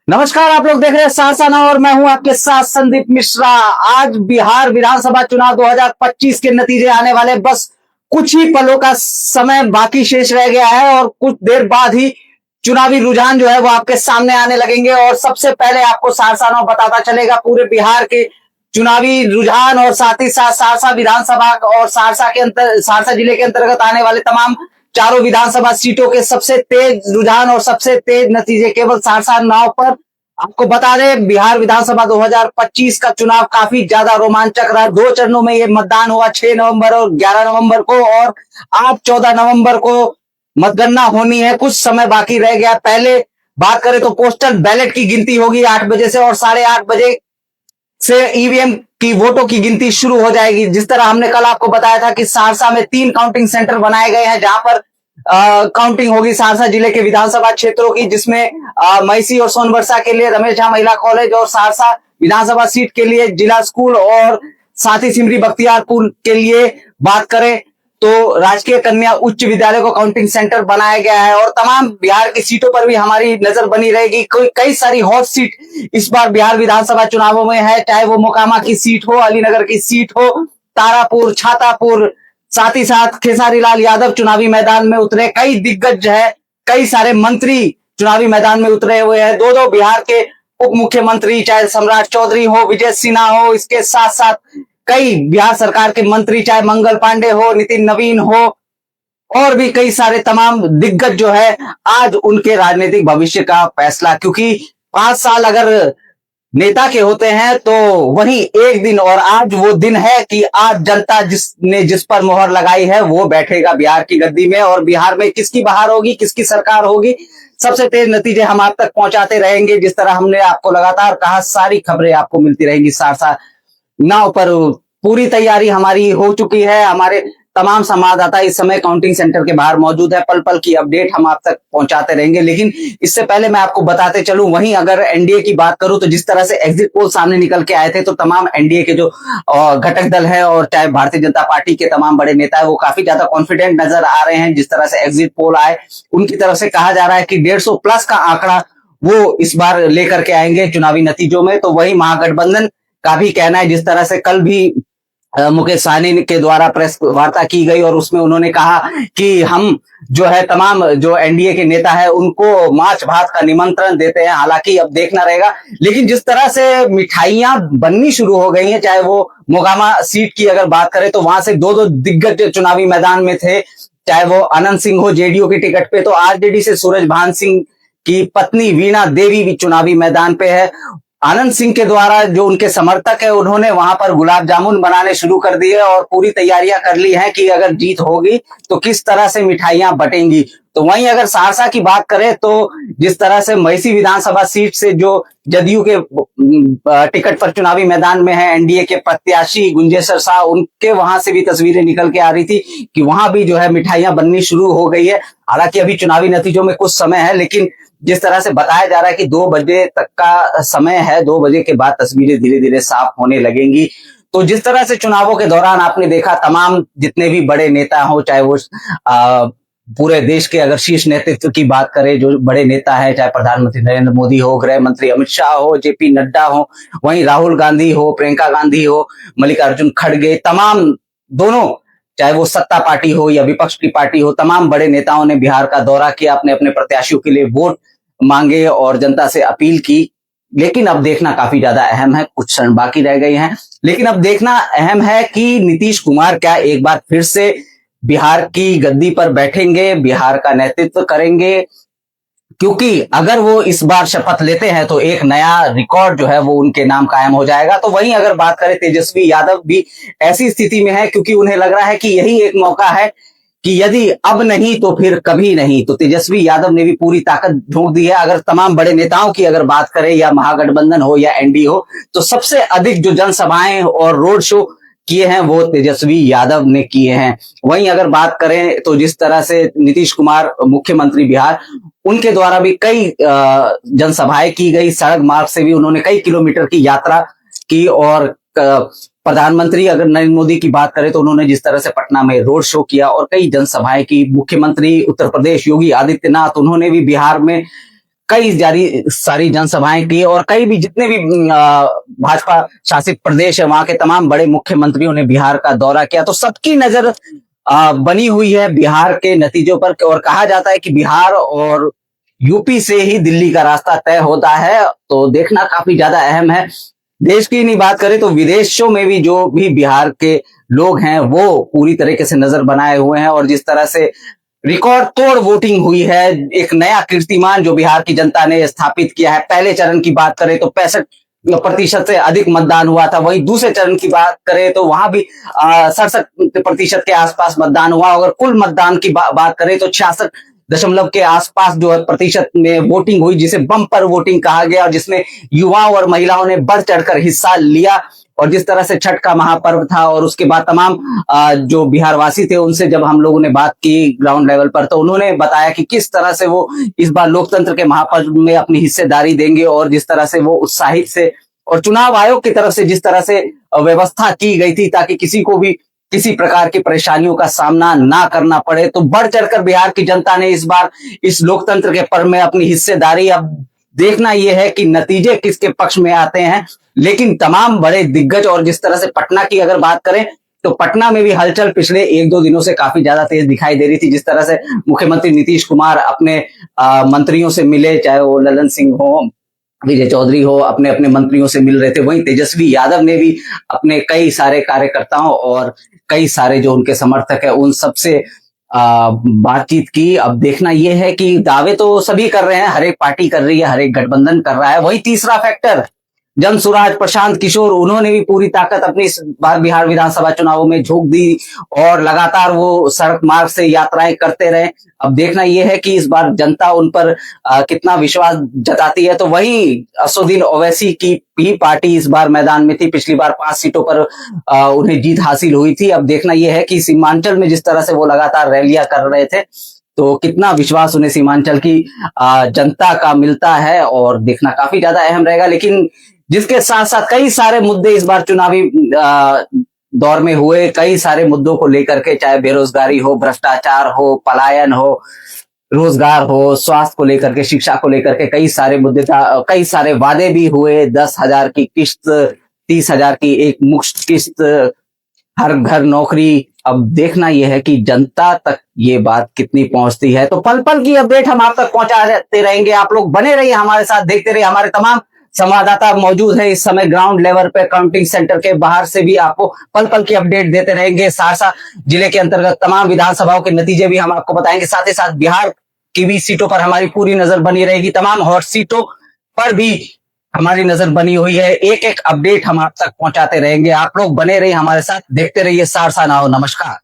नमस्कार, आप लोग देख रहे हैं शासना और मैं हूं आपके साथ संदीप मिश्रा। आज बिहार विधानसभा चुनाव 2025 के नतीजे आने वाले, बस कुछ ही पलों का समय बाकी शेष रह गया है और कुछ देर बाद ही चुनावी रुझान जो है वो आपके सामने आने लगेंगे। और सबसे पहले आपको शासना बताता चलेगा पूरे बिहार के चुनावी रुझान और साथ ही साथ सहरसा विधानसभा और सहरसा जिले के अंतर्गत आने वाले तमाम चारों विधानसभा सीटों के सबसे तेज रुझान और सबसे तेज नतीजे केवल सहरसा नाव पर। आपको बता दें, बिहार विधानसभा 2025 का चुनाव काफी ज्यादा रोमांचक रहा। दो चरणों में ये मतदान हुआ, 6 नवंबर और 11 नवंबर को, और आज 14 नवंबर को मतगणना होनी है। कुछ समय बाकी रह गया। पहले बात करें तो पोस्टल बैलेट की गिनती होगी 8 बजे से, और 8:30 बजे से ईवीएम की वोटों की गिनती शुरू हो जाएगी। जिस तरह हमने कल आपको बताया था कि सहरसा में 3 काउंटिंग सेंटर बनाए गए हैं जहां पर काउंटिंग होगी सहरसा जिले के विधानसभा क्षेत्रों की, जिसमें मैसी और सोनबरसा के लिए रमेश झा महिला कॉलेज, और सहरसा विधानसभा सीट के लिए जिला स्कूल, और साथ ही सिमरी बख्तियारपुर के लिए बात करें तो राजकीय कन्या उच्च विद्यालय को काउंटिंग सेंटर बनाया गया है। और तमाम बिहार की सीटों पर भी हमारी नजर बनी रहेगी। कई सारी हॉट सीट इस बार बिहार विधानसभा चुनावों में है, चाहे वो मोकामा की सीट हो, अलीनगर की सीट हो, तारापुर, छातापुर, साथ ही साथ खेसारी लाल यादव चुनावी मैदान में उतरे। कई दिग्गज है, कई सारे मंत्री चुनावी मैदान में उतरे हुए हैं। दो बिहार के उप मुख्यमंत्री, चाहे सम्राट चौधरी हो, विजय सिन्हा हो, इसके साथ साथ कई बिहार सरकार के मंत्री, चाहे मंगल पांडे हो, नितिन नवीन हो, और भी कई सारे तमाम दिग्गज जो है, आज उनके राजनीतिक भविष्य का फैसला, क्योंकि 5 साल अगर नेता के होते हैं तो वही एक दिन, और आज वो दिन है कि आज जनता जिस पर मोहर लगाई है वो बैठेगा बिहार की गद्दी में। और बिहार में किसकी बहार होगी, किसकी सरकार होगी, सबसे तेज नतीजे हम आप तक पहुंचाते रहेंगे। जिस तरह हमने आपको लगातार कहा, सारी खबरें आपको मिलती रहेंगी सहरसा नाव पर। पूरी तैयारी हमारी हो चुकी है। हमारे तमाम संवाददाता इस समय काउंटिंग सेंटर के बाहर मौजूद है। पल पल की अपडेट हम आप तक पहुंचाते रहेंगे। लेकिन इससे पहले मैं आपको बताते चलूं, वहीं अगर एनडीए की बात करूं तो जिस तरह से एग्जिट पोल सामने निकल के आए थे, तो तमाम एनडीए के जो घटक दल है और चाहे भारतीय जनता पार्टी के तमाम बड़े नेता है, वो काफी ज्यादा कॉन्फिडेंट नजर आ रहे हैं। जिस तरह से एग्जिट पोल आए, उनकी तरफ से कहा जा रहा है कि 150 प्लस का आंकड़ा वो इस बार लेकर के आएंगे चुनावी नतीजों में। तो वही महागठबंधन का भी कहना है, जिस तरह से कल भी मुकेश सहनी के द्वारा प्रेस वार्ता की गई और उसमें उन्होंने कहा कि हम जो है तमाम जो एनडीए के नेता है उनको माछ भात का निमंत्रण देते हैं। हालांकि अब देखना रहेगा। लेकिन जिस तरह से मिठाइयां बननी शुरू हो गई हैं, चाहे वो मोकामा सीट की अगर बात करें तो वहां से दो दिग्गज चुनावी मैदान में थे, चाहे वो अनंत सिंह हो जेडीयू की टिकट पे, तो आरजेडी से सूरज भान सिंह की पत्नी वीणा देवी भी चुनावी मैदान पे है। आनंद सिंह के द्वारा जो उनके समर्थक है, उन्होंने वहां पर गुलाब जामुन बनाने शुरू कर दिए और पूरी तैयारियां कर ली हैं कि अगर जीत होगी तो किस तरह से मिठाइयां बटेंगी। तो वहीं अगर सहरसा की बात करें तो जिस तरह से मैसी विधानसभा सीट से जो जदयू के टिकट पर चुनावी मैदान में है एनडीए के प्रत्याशी गुंजेश्वर शाह, उनके वहां से भी तस्वीरें निकल के आ रही थी कि वहां भी जो है मिठाइयां बननी शुरू हो गई है। हालांकि अभी चुनावी नतीजों में कुछ समय है, लेकिन जिस तरह से बताया जा रहा है कि 2 बजे तक का समय है, 2 बजे के बाद तस्वीरें धीरे धीरे साफ होने लगेंगी। तो जिस तरह से चुनावों के दौरान आपने देखा, तमाम जितने भी बड़े नेता हो, चाहे वो पूरे देश के अगर शीर्ष नेतृत्व की बात करें, जो बड़े नेता है, चाहे प्रधानमंत्री नरेंद्र मोदी हो, गृह मंत्री अमित शाह हो, जेपी नड्डा हो, वहीं राहुल गांधी हो, प्रियंका गांधी हो, मल्लिकार्जुन खड़गे, तमाम दोनों, चाहे वो सत्ता पार्टी हो या विपक्ष की पार्टी हो, तमाम बड़े नेताओं ने बिहार का दौरा किया, अपने अपने प्रत्याशियों के लिए वोट मांगे और जनता से अपील की। लेकिन अब देखना काफी ज्यादा अहम है, कुछ क्षण बाकी रह गए हैं, लेकिन अब देखना अहम है कि नीतीश कुमार क्या एक बार फिर से बिहार की गद्दी पर बैठेंगे, बिहार का नेतृत्व करेंगे। क्योंकि अगर वो इस बार शपथ लेते हैं तो एक नया रिकॉर्ड जो है वो उनके नाम कायम हो जाएगा। तो वहीं अगर बात करें, तेजस्वी यादव भी ऐसी स्थिति में है क्योंकि उन्हें लग रहा है कि यही एक मौका है कि यदि अब नहीं तो फिर कभी नहीं। तो तेजस्वी यादव ने भी पूरी ताकत झोंक दी है। अगर तमाम बड़े नेताओं की अगर बात करें, या महागठबंधन हो या एनडीए हो, तो सबसे अधिक जो जनसभाएं और रोड शो किए हैं वो तेजस्वी यादव ने किए हैं। वहीं अगर बात करें तो जिस तरह से नीतीश कुमार मुख्यमंत्री बिहार, उनके द्वारा भी कई जनसभाएं की गई, सड़क मार्ग से भी उन्होंने कई किलोमीटर की यात्रा की। और प्रधानमंत्री अगर नरेंद्र मोदी की बात करें तो उन्होंने जिस तरह से पटना में रोड शो किया और कई जनसभाएं की। मुख्यमंत्री उत्तर प्रदेश योगी आदित्यनाथ, उन्होंने भी बिहार में कई सारी जनसभाएं की और कई भी जितने भी भाजपा शासित प्रदेश है वहां के तमाम बड़े मुख्यमंत्रियों ने बिहार का दौरा किया। तो सबकी नजर बनी हुई है बिहार के नतीजों पर और कहा जाता है कि बिहार और यूपी से ही दिल्ली का रास्ता तय होता है। तो देखना काफी ज्यादा अहम है। देश की नहीं बात करें तो विदेशों में भी जो भी बिहार के लोग हैं वो पूरी तरीके से नजर बनाए हुए हैं और जिस तरह से रिकॉर्ड तोड़ वोटिंग हुई है, एक नया कीर्तिमान जो बिहार की जनता ने स्थापित किया है। पहले चरण की बात करें तो 65% से अधिक मतदान हुआ था। वहीं दूसरे चरण की बात करें तो वहां भी 67% के आसपास मतदान हुआ। अगर कुल मतदान की बात करें तो 66 के आसपास जो है प्रतिशत में वोटिंग हुई, जिसे बम्पर वोटिंग कहा गया और जिसमें युवाओं और महिलाओं ने बढ़ चढ़कर हिस्सा लिया। और जिस तरह से छठ का महापर्व था और उसके बाद तमाम जो बिहारवासी थे उनसे जब हम लोगों ने बात की ग्राउंड लेवल पर तो उन्होंने बताया कि किस तरह से वो इस बार लोकतंत्र के महापर्व में अपनी हिस्सेदारी देंगे और जिस तरह से वो उत्साहित से और चुनाव आयोग की तरफ से जिस तरह से व्यवस्था की गई थी ताकि किसी को भी किसी प्रकार की परेशानियों का सामना ना करना पड़े। तो बढ़ चढ़कर बिहार की जनता ने इस बार इस लोकतंत्र के पर्व में अपनी हिस्सेदारी, अब देखना यह है कि नतीजे किसके पक्ष में आते हैं। लेकिन तमाम बड़े दिग्गज और जिस तरह से पटना की अगर बात करें तो पटना में भी हलचल पिछले 1-2 दिनों से काफी ज्यादा तेज दिखाई दे रही थी। जिस तरह से मुख्यमंत्री नीतीश कुमार अपने मंत्रियों से मिले, चाहे वो ललन सिंह हो, विजय चौधरी हो, अपने अपने मंत्रियों से मिल रहे थे। वहीं तेजस्वी यादव ने भी अपने कई सारे कार्यकर्ताओं और कई सारे जो उनके समर्थक है उन सबसे बातचीत की। अब देखना यह है कि दावे तो सभी कर रहे हैं, हर एक पार्टी कर रही है, हर एक गठबंधन कर रहा है। वही तीसरा फैक्टर जनसुराज प्रशांत किशोर, उन्होंने भी पूरी ताकत अपनी इस बार बिहार विधानसभा चुनावों में झोंक दी और लगातार वो सड़क मार्ग से यात्राएं करते रहे। अब देखना यह है कि इस बार जनता उन पर कितना विश्वास जताती है। तो वही असदुद्दीन ओवैसी की भी पार्टी इस बार मैदान में थी। पिछली बार 5 सीटों पर उन्हें जीत हासिल हुई थी। अब देखना यह है कि सीमांचल में जिस तरह से वो लगातार रैलियां कर रहे थे तो कितना विश्वास उन्हें सीमांचल की जनता का मिलता है और देखना काफी ज्यादा अहम रहेगा। लेकिन जिसके साथ साथ कई सारे मुद्दे इस बार चुनावी दौर में हुए, कई सारे मुद्दों को लेकर के, चाहे बेरोजगारी हो, भ्रष्टाचार हो, पलायन हो, रोजगार हो, स्वास्थ्य को लेकर के, शिक्षा को लेकर के कई सारे मुद्दे था। कई सारे वादे भी हुए, 10,000 की किस्त, 30,000 की एक मुश्त किस्त, हर घर नौकरी। अब देखना यह है कि जनता तक ये बात कितनी पहुंचती है। तो पल पल की अपडेट हम आप तक पहुंचाते रहेंगे। आप लोग बने रहिए हमारे साथ, देखते रहिए। हमारे तमाम संवाददाता मौजूद है इस समय ग्राउंड लेवल पे, काउंटिंग सेंटर के बाहर से भी आपको पल पल की अपडेट देते रहेंगे। सहरसा जिले के अंतर्गत तमाम विधानसभाओं के नतीजे भी हम आपको बताएंगे। साथ ही साथ बिहार की भी सीटों पर हमारी पूरी नजर बनी रहेगी। तमाम हॉट सीटों पर भी हमारी नजर बनी हुई है। एक एक अपडेट हम आप तक पहुंचाते रहेंगे। आप लोग बने रहिए हमारे साथ, देखते रहिए सहरसा नाउ। नमस्कार।